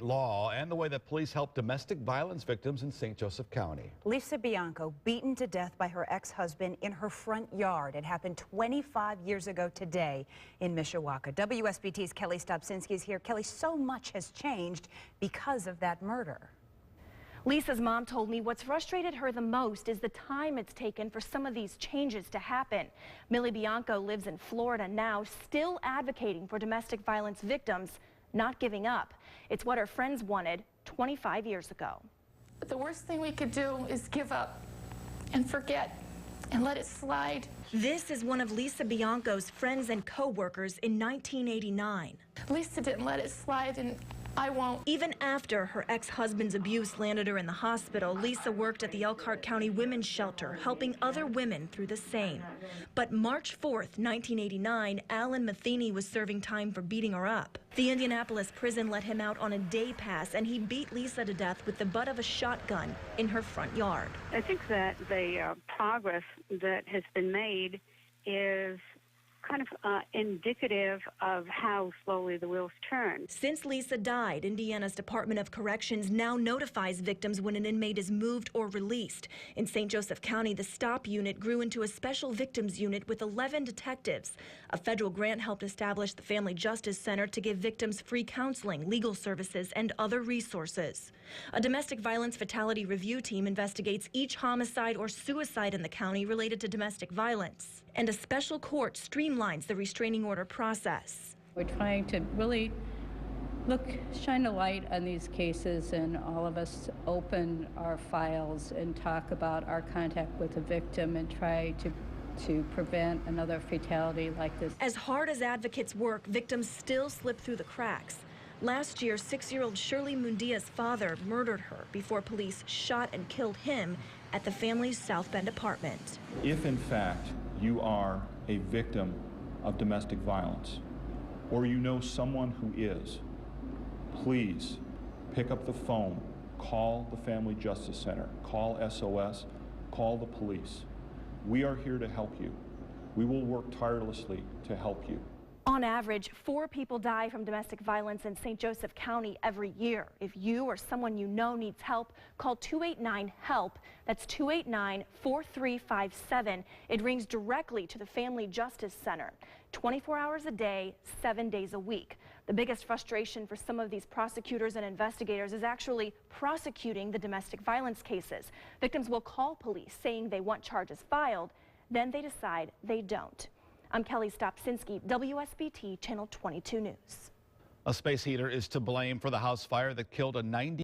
law and the way that police help domestic violence victims in St. Joseph County. Lisa Bianco beaten to death by her ex-husband in her front yard. It happened 25 years ago today in Mishawaka. WSBT's Kelli Stopczynski is here. Kelli, so much has changed because of that murder. Lisa's mom told me what's frustrated her the most is the time it's taken for some of these changes to happen. Millie Bianco lives in Florida now, still advocating for domestic violence victims, not giving up. It's what her friends wanted 25 years ago. The worst thing we could do is give up and forget and let it slide. This is one of Lisa Bianco's friends and co-workers in 1989. Lisa didn't let it slide, and I won't. Even after her ex-husband's abuse landed her in the hospital, Lisa worked at the Elkhart County Women's Shelter, helping other women through the same. But March 4th, 1989, Alan Matheny was serving time for beating her up. The Indianapolis prison let him out on a day pass, and he beat Lisa to death with the butt of a shotgun in her front yard. I think that the progress that has been made is kind of indicative of how slowly the wheels turn. Since Lisa died, Indiana's Department of Corrections now notifies victims when an inmate is moved or released. In St. Joseph County, the STOP unit grew into a special victims unit with 11 detectives. A federal grant helped establish the Family Justice Center to give victims free counseling, legal services, and other resources. A domestic violence fatality review team investigates each homicide or suicide in the county related to domestic violence. And a special court streamlines the restraining order process. We're trying to really shine a light on these cases, and all of us open our files and talk about our contact with the victim and try to prevent another fatality like this. As hard as advocates work, victims still slip through the cracks. Last year, 6-year-old Shirley Mundia's father murdered her before police shot and killed him at the family's South Bend apartment. If in fact you are a victim of domestic violence, or you know someone who is, please pick up the phone, call the Family Justice Center, call SOS, call the police. We are here to help you. We will work tirelessly to help you. On average, 4 people die from domestic violence in St. Joseph County every year. If you or someone you know needs help, call 289-HELP. That's 289-4357. It rings directly to the Family Justice Center. 24 hours a day, 7 days a week. The biggest frustration for some of these prosecutors and investigators is actually prosecuting the domestic violence cases. Victims will call police saying they want charges filed, then they decide they don't. I'm Kelli Stopczynski, WSBT Channel 22 News. A space heater is to blame for the house fire that killed a 90